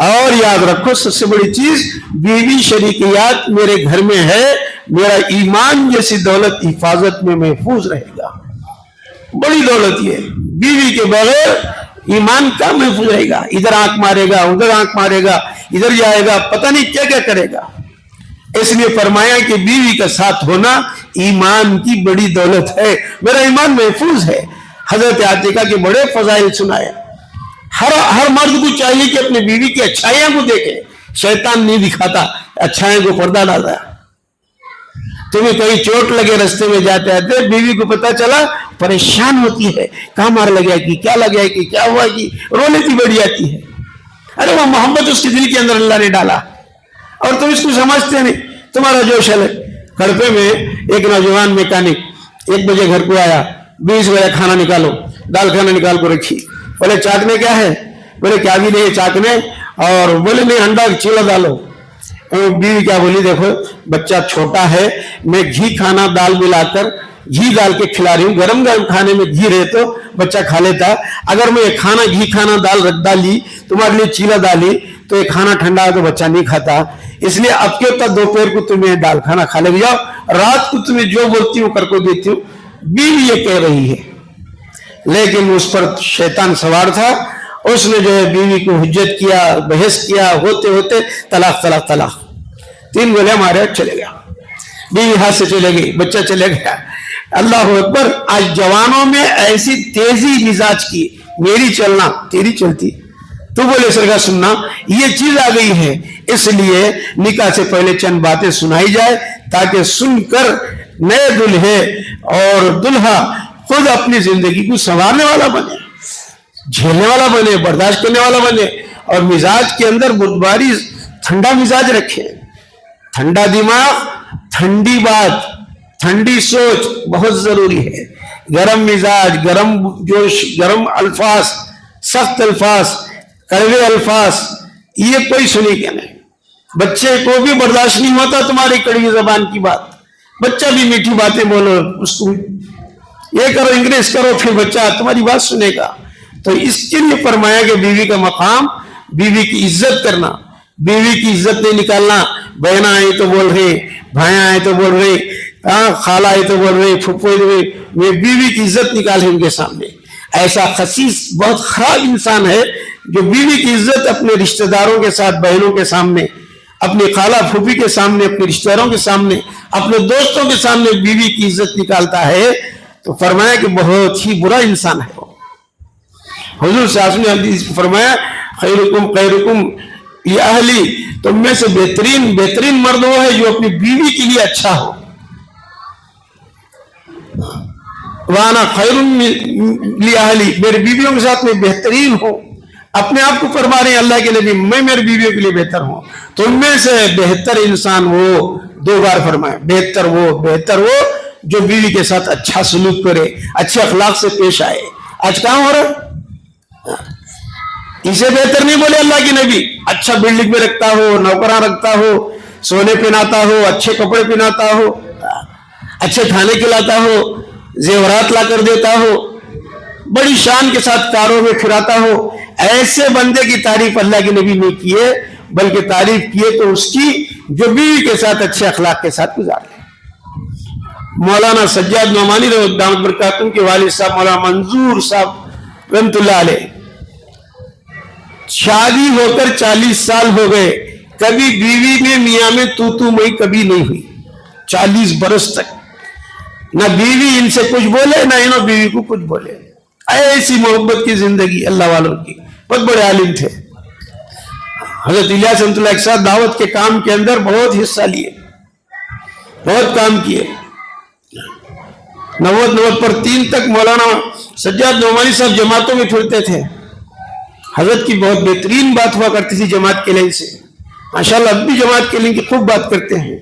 और याद रखो सबसे बड़ी चीज, बीवी शरीकियात मेरे घर में है, मेरा ईमान जैसी दौलत हिफाजत में महफूज रहेगा। बड़ी दौलत ये, बीवी के बगैर ईमान का महफूज रहेगा। इधर आंख मारेगा, उधर आंख मारेगा, इधर जाएगा, पता नहीं क्या क्या करेगा। इसलिए फरमाया कि बीवी का साथ होना ईमान की बड़ी दौलत है, मेरा ईमान महफूज है। हजरत आतिका के बड़े फजाइल सुनाया। हर मर्द को चाहिए कि अपनी बीवी की अच्छाइयां को देखे। शैतान नहीं दिखाता, अच्छाइयों को पर्दा डालता। तुम्हें कहीं चोट लगे रास्ते में जाते आते, बीवी को पता चला, परेशान होती है, कहां मार लगे कि क्या लगे कि क्या हुआ कि रोने की बढ़ जाती है। अरे वो मोहब्बत उसके दिल के अंदर अल्लाह ने डाला और तुम इसको समझते नहीं, तुम्हारा जोश अलग। कड़पे में एक नौजवान मैकेनिक 1 बजे घर को आया, 20 बजे खाना निकालो, दाल खाना निकाल को रखी। बोले चाकने क्या है? बोले क्या भी नहीं चाकने। और बोले नहीं अंडा चीला डालो। बीवी क्या बोली, देखो बच्चा छोटा है, मैं घी खाना दाल मिलाकर घी डाल के खिला रही हूँ, गरम गरम खाने में घी रहे तो बच्चा खा लेता। अगर मैं खाना घी खाना दाल रख डाली, तुम्हारे लिए चीला डाली, तो ये खाना ठंडा है तो बच्चा नहीं खाता। इसलिए अब के तक दोपहर को तुम्हें दाल खाना खा ले जाओ, रात को तुम्हें जो बोलती हूँ करको देती हूँ। बीवी ये कह रही है, लेकिन उस पर शैतान सवार था। उसने जो है बीवी को हुज्जत किया, बहस किया, होते होते तलाक तलाक तलाक, 3 गोलियां मारे, चले गया। बीवी हाथ से चले गई, बच्चा चले गया। अल्लाह अकबर। आज जवानों में ऐसी तेजी मिजाज की, मेरी चलना तेरी चलती। तो बोले सरकार सुनना, ये चीज आ गई है, इसलिए निकाह से पहले चंद बातें सुनाई जाए ताकि सुनकर नए दुल्हे اور دلہا خود اپنی زندگی کو سنوارنے والا بنے, جھیلنے والا بنے, برداشت کرنے والا بنے, اور مزاج کے اندر بردباری, ٹھنڈا مزاج رکھے. ٹھنڈا دماغ, ٹھنڈی بات, ٹھنڈی سوچ بہت ضروری ہے. گرم مزاج, گرم جوش, گرم الفاظ, سخت الفاظ, کڑوے الفاظ, یہ کوئی سنی کے نہیں. بچے کو بھی برداشت نہیں ہوتا تمہاری کڑوی زبان کی بات. بچہ بھی میٹھی باتیں بولو, اس کو یہ کرو, انگریز کرو, پھر بچہ تمہاری بات سنے گا. تو اس کے لیے فرمایا کہ بیوی کا مقام, بیوی کی عزت کرنا, بیوی کی عزت نہیں نکالنا. بہن آئے تو بول رہے, بھائی آئے تو بول رہے, خالہ آئے تو بول رہے, پھپھو میں بیوی کی عزت نکال رہے ان کے سامنے. ایسا خسیس بہت خراب انسان ہے جو بیوی کی عزت اپنے رشتہ داروں کے ساتھ, بہنوں کے سامنے, اپنی خالہ پھوپھی کے سامنے, اپنے رشتہ داروں کے سامنے, اپنے دوستوں کے سامنے بیوی کی عزت نکالتا ہے. تو فرمایا کہ بہت ہی برا انسان ہے وہ. حضور صلی اللہ علیہ وسلم نے حدیث فرمایا خیرکم خیرکم لأہلی, تم میں سے بہترین مرد وہ ہے جو اپنی بیوی کے لیے اچھا ہو. وانا خیر لأہلی, میری بیویوں کے ساتھ میں بہترین ہوں. اپنے آپ کو فرما رہے ہیں اللہ کے نبی, میں میری بیویوں کے لیے بہتر ہوں. تم میں سے بہتر انسان وہ, 2 بار فرمایا, بہتر وہ جو بیوی کے ساتھ اچھا سلوک کرے, اچھے اخلاق سے پیش آئے. آج کہاں ہو رہا, اسے بہتر نہیں بولے اللہ کے نبی. اچھا بلڈنگ میں رکھتا ہو, نوکراں رکھتا ہو, سونے پہناتا ہو, اچھے کپڑے پہناتا ہو, اچھے کھانے کھلاتا ہو, زیورات لا کر دیتا ہو, بڑی شان کے ساتھ کاروں میں پھراتا ہو. ایسے بندے کی تعریف اللہ کے نبی نے کیے, بلکہ تعریف کیے تو اس کی جو بیوی کے ساتھ اچھے اخلاق کے ساتھ گزار لے. مولانا سجاد نعمانی دامت برکاتہم کے والد صاحب مولانا منظور صاحب رحمۃ اللہ علیہ, شادی ہو کر 40 سال ہو گئے, کبھی بیوی میں میاں میں تو میں کبھی نہیں ہوئی. 40 برس تک نہ بیوی ان سے کچھ بولے, نہ انہوں بیوی کو کچھ بولے. ایسی محبت کی زندگی اللہ والوں کی. بہت بڑے عالم تھے حضرت الیاس رحمۃ اللہ کے ساتھ. دعوت کے کام کے اندر بہت حصہ لیے, بہت کام کیے. 90 پر 3 تک مولانا سجاد نعمانی صاحب جماعتوں میں پھرتے تھے. حضرت کی بہت بہترین بات ہوا کرتی تھی جماعت کے لئے سے. ماشاءاللہ اب بھی جماعت کے لئے کی خوب بات کرتے ہیں.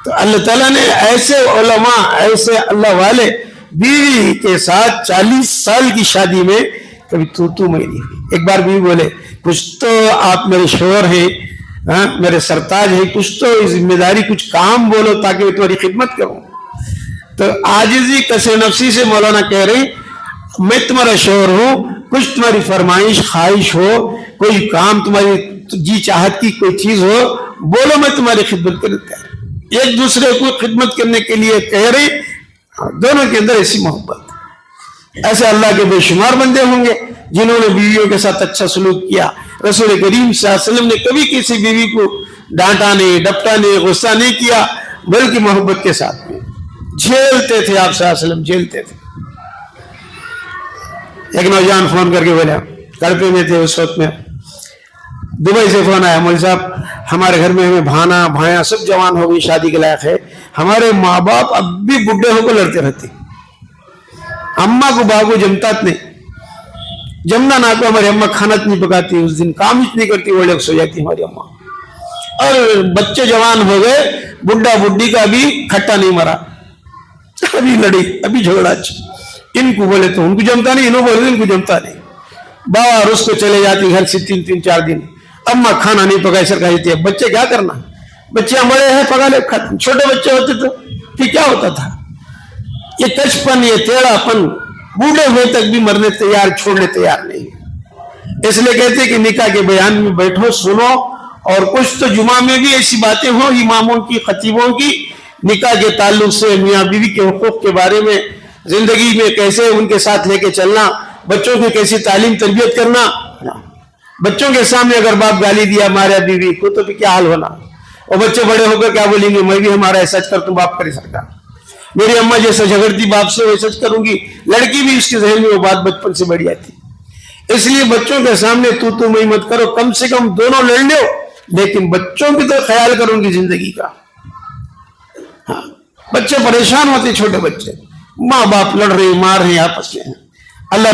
تو اللہ تعالیٰ نے ایسے علماء, ایسے اللہ والے بیوی کے ساتھ 40 سال کی شادی میں کبھی تو میں نہیں ہوئی. ایک بار بیوی بولے, کچھ تو آپ میرے شوہر ہیں, میرے سرتاج ہیں, کچھ تو ذمہ داری, کچھ کام بولو تاکہ میں تمہاری خدمت کروں. تو عاجزی کسر نفسی سے مولانا کہہ رہے ہیں, میں تمہارا شوہر ہوں, کچھ تمہاری فرمائش خواہش ہو, کوئی کام تمہاری جی چاہت کی کوئی چیز ہو, بولو, میں تمہاری خدمت کرتا ہے. ایک دوسرے کو خدمت کرنے کے لیے کہہ رہے, دونوں کے اندر ایسی محبت. ایسے اللہ کے بے شمار بندے ہوں گے جنہوں نے بیویوں کے ساتھ اچھا سلوک کیا. رسول کریم صلی اللہ علیہ وسلم نے کبھی کسی بیوی کو ڈانٹا نہیں, ڈپٹا نہیں, غصہ نہیں کیا, بلکہ محبت کے ساتھ میں جھیلتے تھے. آپ صلی اللہ علیہ وسلم جھیلتے تھے. ایک نوجوان فون کر کے بولا, کڑپے میں تھے اس وقت میں, دبئی سے فون آیا, مولوی صاحب ہمارے گھر میں ہمیں بھانا بھائیاں سب جوان ہو گئی, شادی کے لائق ہے, ہمارے ماں باپ اب بھی بڈھے ہو کر لڑتے رہتے, اماں کو بابو جمتا نہیں, جمنا نہ کو ہماری اماں کھانا نہیں پکاتی, اس دن کام ہی نہیں کرتی, وہ لوگ سو جاتی ہماری اماں. اور بچے جوان ہو گئے, بڈھا بڈھی کا بھی کھٹا نہیں مرا, ابھی لڑی, ابھی جھگڑا. ان کو بولے تو ان کو جمتا نہیں, انہوں بولے ان کو جمتا نہیں. بابا رس کو چلے جاتی گھر سے 3-4 دن, اماں کھانا نہیں پکائی سر کہتی ہے. بچے کیا کرنا, بچے بڑے ہیں پکا لے, چھوٹے بچے ہوتے تو پھر کیا ہوتا تھا. یہ کچپن, یہ ٹیڑھا پن بوڑھے ہوئے تک بھی مرنے تیار, چھوڑنے تیار نہیں. اس لیے کہتے ہیں کہ نکاح کے بیان میں بیٹھو, سنو, اور کچھ تو جمعہ میں بھی ایسی باتیں ہوں اماموں کی, خطیبوں کی, نکاح کے تعلق سے, میاں بیوی کے حقوق کے بارے میں, زندگی میں کیسے ان کے ساتھ لے کے چلنا, بچوں کی کیسی تعلیم تربیت کرنا. بچوں کے سامنے اگر باپ گالی دیا مارا بیوی کو تو کیا حال ہونا, اور بچے بڑے ہو کر کیا بولیں گے, میں بھی ہمارا ایسا کر تو باپ کر سکتا, میری اماں جیسا جھگڑتی باپ سے ویسا کروں گی. لڑکی بھی اس کے ذہن میں وہ بات بچپن سے بڑھ جاتی. اس لیے بچوں کے سامنے تو میں مت کرو, کم سے کم دونوں لڑ لو, لیکن بچوں کی تو خیال کروں گی زندگی کا. ہاں, بچے پریشان ہوتے, چھوٹے بچے माँ बाप लड़ रहे मार रहे आपस में। अल्लाह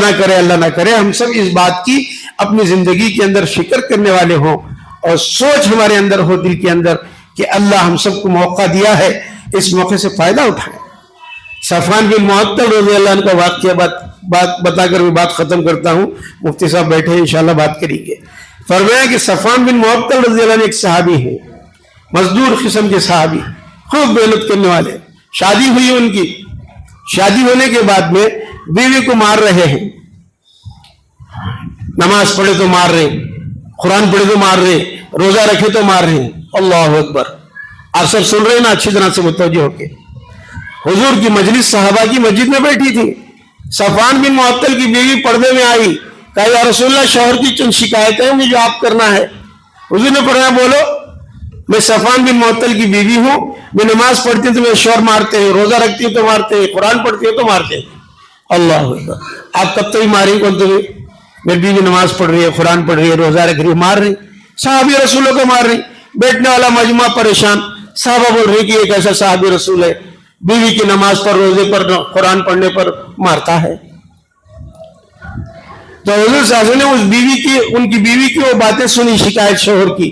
ना करे हम सब इस बात की अपनी जिंदगी के अंदर फिक्र करने वाले हों और सोच हमारे अंदर हो दिल के अंदर कि अल्लाह हम सबको मौका दिया है, इस मौके से फायदा उठाएं। सफवान बिन मुअत्तल रज़ी अल्लाह अन्हु का वाक़या बात बताकर मैं बात खत्म करता हूँ। मुफ्ती साहब बैठे हैं, इंशाल्लाह बात करेंगे। फरमाया कि सफवान बिन मुअत्तल रज़ी अल्लाह अन्हु एक सहाबी है, मजदूर किस्म के सहाबी, खूब मेहनत करने वाले। शादी हुई उनकी, शादी होने के बाद में बीवी को मार रहे हैं, नमाज पढ़े तो मार रहे, कुरान पढ़े तो मार रहे, रोजा रखे तो मार रहे। अल्लाह अकबर। आप सब सुन रहे हैं ना अच्छी तरह से मुतवज्जो होके। हुजूर की मजलिस सहाबा की मस्जिद में बैठी थी। सफवान बिन मुअत्तल की बीवी पर्दे में आई, कहा या रसूलल्लाह शौहर की चंद शिकायतें हैं मुझे आप करना है। हुजूर ने फरमाया बोलो। मैं सफवान बिन मुअत्तल की बीवी हूं, मैं नमाज पढ़ती हूं तो मेरे शौहर मारते हैं, रोजा रखती हूं तो मारते हैं, कुरान पढ़ती हूं तो मारते हैं। अल्लाह अकबर। आप कब तक मारेंगे कौन तुम्हें? मेरी बीवी नमाज पढ़ रही है, कुरान पढ़ रही है, रोजा रख रही है, मार रही। साहबी रसूलों को मार रही। बैठने वाला मजमा परेशान, साहबा बोल रही कि एक ऐसा साहबी रसूल है बीवी की नमाज पर, रोजे पर, कुरान पढ़ने पर मारता है। तो हुजूर साहब ने उस बीवी की, उनकी बीवी की वो बातें सुनी, शिकायत शोहर की।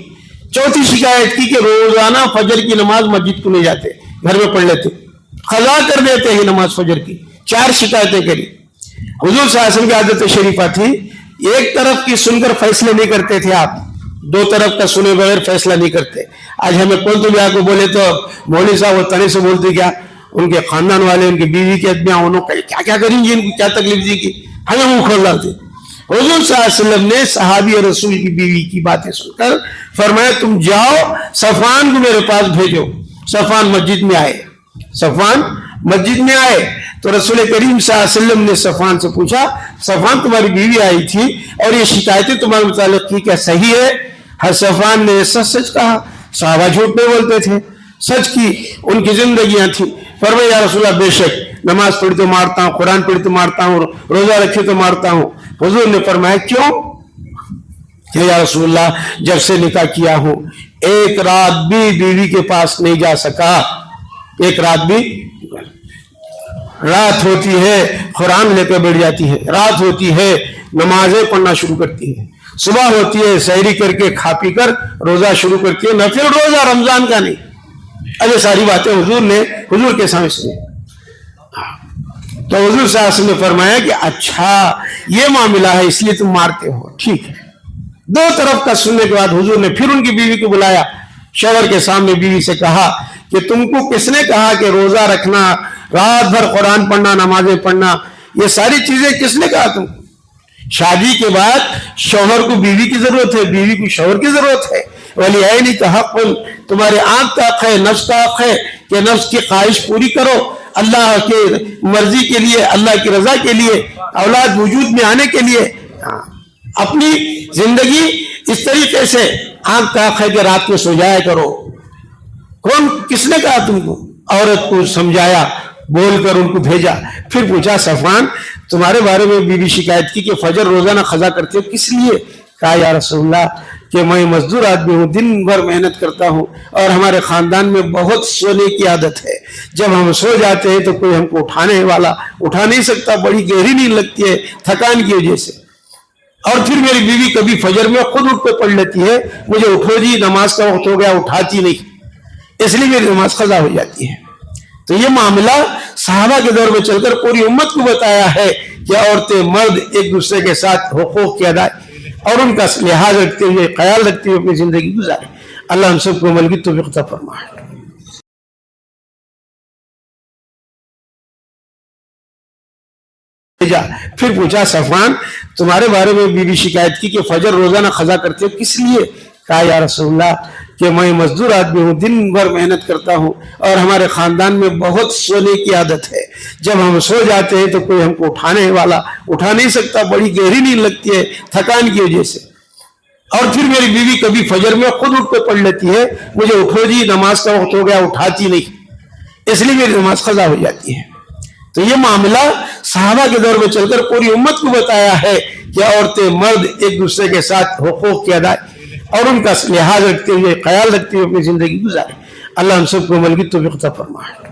चौथी शिकायत की कि रोजाना फजर की नमाज मस्जिद को नहीं जाते, घर में पढ़ लेते, खजा कर देते हैं नमाज फजर की। 4 शिकायतें करी। हुजूर साहब की आदत शरीफा थी, एक तरफ की सुनकर फैसले नहीं करते थे आप, 2 तरफ का सुने बगैर फैसला नहीं करते। आज हमें कौन तो को बोले तो मौलवी साहब वो तने से बोलते क्या, उनके खानदान वाले, उनकी बीवी के आदमी, उन्होंने क्या क्या करेंगे, इनको क्या तकलीफ दी कि हमें मुंह खोल डालते। हुजूर सल्लल्लाहु अलैहि वसल्लम ने सहाबी रसूल की बीवी की बातें सुनकर फरमाया तुम जाओ सफवान को मेरे पास भेजो। सफवान मस्जिद में आए। सफवान मस्जिद में आए तो रसूल करीम सल्लल्लाहु अलैहि वसल्लम ने सफवान से पूछा, सफवान तुम्हारी बीवी आई थी और ये शिकायतें तुम्हारे मुतालिक की, क्या सही है? हर सफवान ने सच सच कहा। सहाबा झूठ नहीं बोलते थे, सच की उनकी जिंदगियां थी। फरमाया या रसूलल्लाह बेशक नमाज पढ़ी तो मारता हूँ, कुरान पढ़ी तो मारता हूँ, रोजा रखे तो मारता हूँ। हुजूर ने फरमाया क्यों? कि या रसूलल्लाह जब से निकाह किया हूँ एक रात भी बीवी के पास नहीं जा सका, एक रात भी। रात होती है कुरान लेकर बैठ जाती है, रात होती है नमाजें पढ़ना शुरू करती है, सुबह होती है सहरी करके खा पी कर रोजा शुरू करती है, नफिल रोजा, रमजान का नहीं। अरे सारी बातें हुजूर के सामने सुनी। तो हुजूर साहब ने फरमाया कि अच्छा ये मामला है इसलिए तुम मारते हो, ठीक है। 2 तरफ का सुनने के बाद हुजूर ने फिर उनकी बीवी को बुलाया, शौहर के सामने बीवी से कहा कि तुमको किसने कहा कि रोजा रखना, रात भर कुरान पढ़ना, नमाजें पढ़ना, ये सारी चीजें किसने कहा तुम? शादी के बाद शौहर को बीवी की जरूरत है, बीवी को शौहर की जरूरत है। वली ऐनी का हक, तुम्हारे आंख का हक है, नफ्स का हक है कि नफ्स की ख्वाहिश पूरी करो अल्लाह के मर्जी के लिए, अल्लाह की रजा के लिए, औलाद वजूद में आने के लिए। अपनी जिंदगी इस तरीके से आंख का हक है कि रात में सो जाया करो। कौन, किसने कहा तुमको? औरत को समझाया, बोलकर उनको भेजा। फिर पूछा सफवान तुम्हारे बारे में बीवी शिकायत की कि फजर रोजाना खजा करते हो, किस लिए? कहा या रसूलल्लाह कि मैं मजदूर आदमी हूँ, दिन भर मेहनत करता हूँ और हमारे खानदान में बहुत सोने की आदत है। जब हम सो जाते हैं तो कोई हमको उठाने वाला उठा नहीं सकता, बड़ी गहरी नींद लगती है थकान की वजह से। और फिर मेरी बीवी कभी फजर में खुद उठ के पढ़ लेती है, मुझे उठो जी नमाज का वक्त हो गया, उठाती नहीं, इसलिए मेरी नमाज खजा हो जाती है। तो ये मामला सहाबा के दौर में चलकर पूरी उम्मत को बताया है कि औरतें मर्द एक दूसरे के साथ हुकूक की अदाई और उनका लिहाज रखते हुए, ख्याल रखते हुए अपनी जिंदगी गुजारे। अल्लाह हम सबको अमल की तौफीक अता फरमाए। फिर पूछा सफवान तुम्हारे बारे में बीवी शिकायत की कि फजर रोजाना खजा करते हो, किस लिए? कहा या रसूलल्लाह कि मैं मजदूर आदमी हूँ, दिन भर मेहनत करता हूँ और हमारे खानदान में बहुत सोने की आदत है। जब हम सो जाते हैं तो कोई हमको उठाने वाला उठा नहीं सकता, बड़ी गहरी नींद लगती है थकान की वजह से। और फिर मेरी बीवी कभी फजर में खुद उठ के पढ़ लेती है, मुझे उठो जी नमाज का वक्त हो गया, उठाती नहीं, इसलिए मेरी नमाज खजा हो जाती है। तो ये मामला सहाबा के दौर में चलकर पूरी उम्मत को बताया है कि औरतें मर्द एक दूसरे के साथ हुकूक की अदाई और उनका लिहाज रखते हुए, ख्याल रखते हुए अपनी जिंदगी गुजारे। अल्लाह हम सबको अमल की तौफीक अता फरमाए।